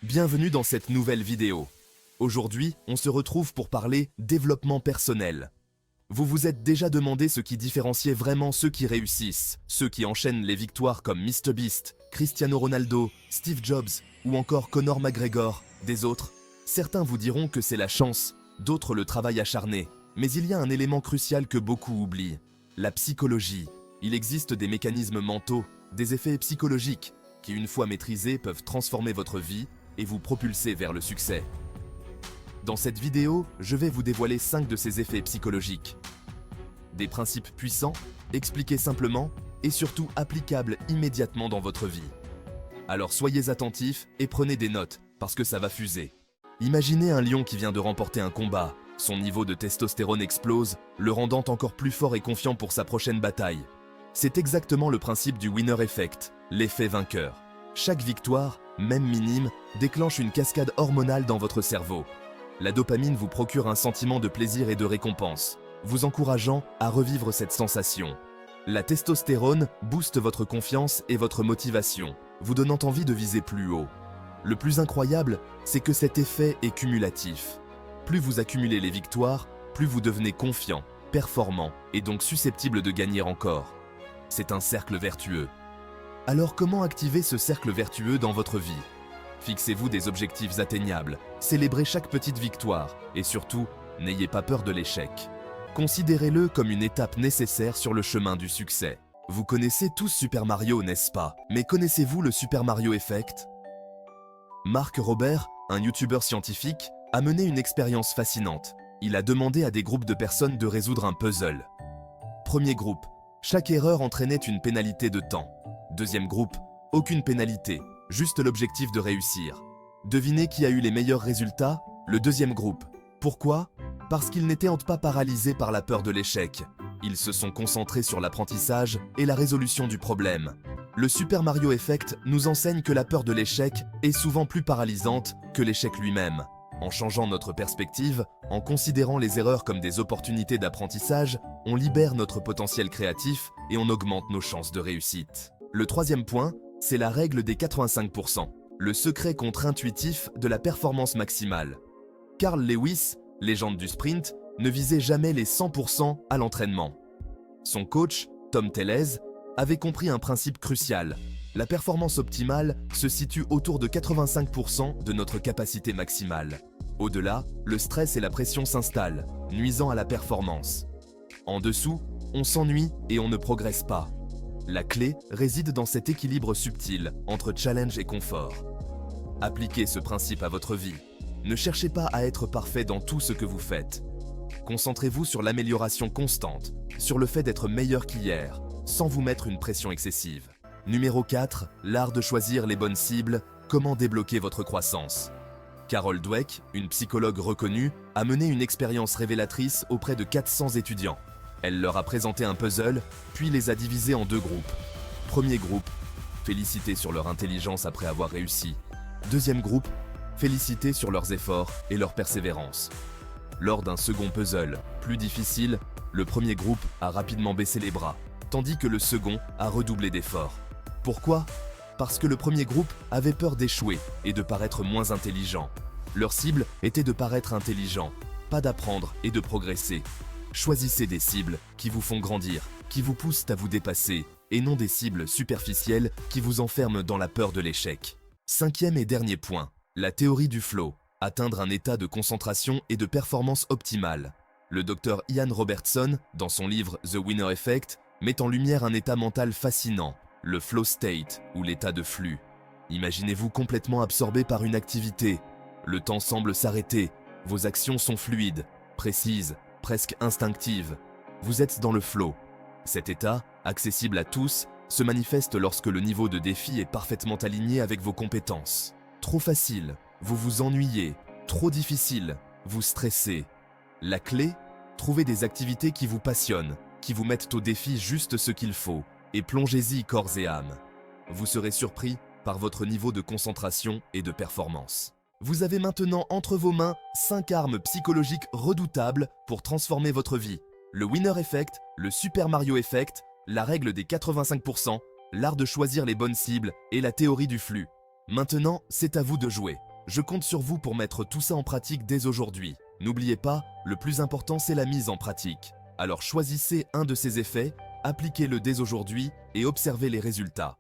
Bienvenue dans cette nouvelle vidéo. Aujourd'hui, on se retrouve pour parler développement personnel. Vous vous êtes déjà demandé ce qui différenciait vraiment ceux qui réussissent, ceux qui enchaînent les victoires comme MrBeast, Cristiano Ronaldo, Steve Jobs ou encore Conor McGregor, des autres. Certains vous diront que c'est la chance, d'autres le travail acharné. Mais il y a un élément crucial que beaucoup oublient, la psychologie. Il existe des mécanismes mentaux, des effets psychologiques, qui une fois maîtrisés peuvent transformer votre vie et vous propulser vers le succès. Dans cette vidéo, je vais vous dévoiler 5 de ces effets psychologiques. Des principes puissants, expliqués simplement et surtout applicables immédiatement dans votre vie. Alors soyez attentifs et prenez des notes, parce que ça va fuser. Imaginez un lion qui vient de remporter un combat. Son niveau de testostérone explose, le rendant encore plus fort et confiant pour sa prochaine bataille. C'est exactement le principe du winner effect, l'effet vainqueur. Chaque victoire, même minime, déclenche une cascade hormonale dans votre cerveau. La dopamine vous procure un sentiment de plaisir et de récompense, vous encourageant à revivre cette sensation. La testostérone booste votre confiance et votre motivation, vous donnant envie de viser plus haut. Le plus incroyable, c'est que cet effet est cumulatif. Plus vous accumulez les victoires, plus vous devenez confiant, performant et donc susceptible de gagner encore. C'est un cercle vertueux. Alors comment activer ce cercle vertueux dans votre vie ? Fixez-vous des objectifs atteignables, célébrez chaque petite victoire et surtout, n'ayez pas peur de l'échec. Considérez-le comme une étape nécessaire sur le chemin du succès. Vous connaissez tous Super Mario, n'est-ce pas ? Mais connaissez-vous le Super Mario Effect ? Mark Robert, un youtubeur scientifique, a mené une expérience fascinante. Il a demandé à des groupes de personnes de résoudre un puzzle. Premier groupe, chaque erreur entraînait une pénalité de temps. Deuxième groupe, aucune pénalité, juste l'objectif de réussir. Devinez qui a eu les meilleurs résultats ? Le deuxième groupe. Pourquoi ? Parce qu'ils n'étaient pas paralysés par la peur de l'échec. Ils se sont concentrés sur l'apprentissage et la résolution du problème. Le Super Mario Effect nous enseigne que la peur de l'échec est souvent plus paralysante que l'échec lui-même. En changeant notre perspective, en considérant les erreurs comme des opportunités d'apprentissage, on libère notre potentiel créatif et on augmente nos chances de réussite. Le troisième point, c'est la règle des 85%, le secret contre-intuitif de la performance maximale. Carl Lewis, légende du sprint, ne visait jamais les 100% à l'entraînement. Son coach, Tom Tellez, avait compris un principe crucial. La performance optimale se situe autour de 85% de notre capacité maximale. Au-delà, le stress et la pression s'installent, nuisant à la performance. En dessous, on s'ennuie et on ne progresse pas. La clé réside dans cet équilibre subtil entre challenge et confort. Appliquez ce principe à votre vie. Ne cherchez pas à être parfait dans tout ce que vous faites. Concentrez-vous sur l'amélioration constante, sur le fait d'être meilleur qu'hier, sans vous mettre une pression excessive. Numéro 4, l'art de choisir les bonnes cibles, comment débloquer votre croissance. Carol Dweck, une psychologue reconnue, a mené une expérience révélatrice auprès de 400 étudiants. Elle leur a présenté un puzzle, puis les a divisés en 2 groupes. Premier groupe, féliciter sur leur intelligence après avoir réussi. Deuxième groupe, féliciter sur leurs efforts et leur persévérance. Lors d'un second puzzle, plus difficile, le premier groupe a rapidement baissé les bras, tandis que le second a redoublé d'efforts. Pourquoi ? Parce que le premier groupe avait peur d'échouer et de paraître moins intelligent. Leur cible était de paraître intelligent, pas d'apprendre et de progresser. Choisissez des cibles qui vous font grandir, qui vous poussent à vous dépasser, et non des cibles superficielles qui vous enferment dans la peur de l'échec. Cinquième et dernier point, la théorie du flow, atteindre un état de concentration et de performance optimale. Le docteur Ian Robertson, dans son livre The Winner Effect, met en lumière un état mental fascinant, le flow state, ou l'état de flux. Imaginez-vous complètement absorbé par une activité. Le temps semble s'arrêter, vos actions sont fluides, précises, presque instinctives. Vous êtes dans le flow. Cet état, accessible à tous, se manifeste lorsque le niveau de défi est parfaitement aligné avec vos compétences. Trop facile, vous vous ennuyez. Trop difficile, vous stressez. La clé ? Trouvez des activités qui vous passionnent, qui vous mettent au défi juste ce qu'il faut, et plongez-y corps et âme. Vous serez surpris par votre niveau de concentration et de performance. Vous avez maintenant entre vos mains 5 armes psychologiques redoutables pour transformer votre vie. Le Winner Effect, le Super Mario Effect, la règle des 85%, l'art de choisir les bonnes cibles et la théorie du flux. Maintenant, c'est à vous de jouer. Je compte sur vous pour mettre tout ça en pratique dès aujourd'hui. N'oubliez pas, le plus important c'est la mise en pratique. Alors choisissez un de ces effets, appliquez-le dès aujourd'hui et observez les résultats.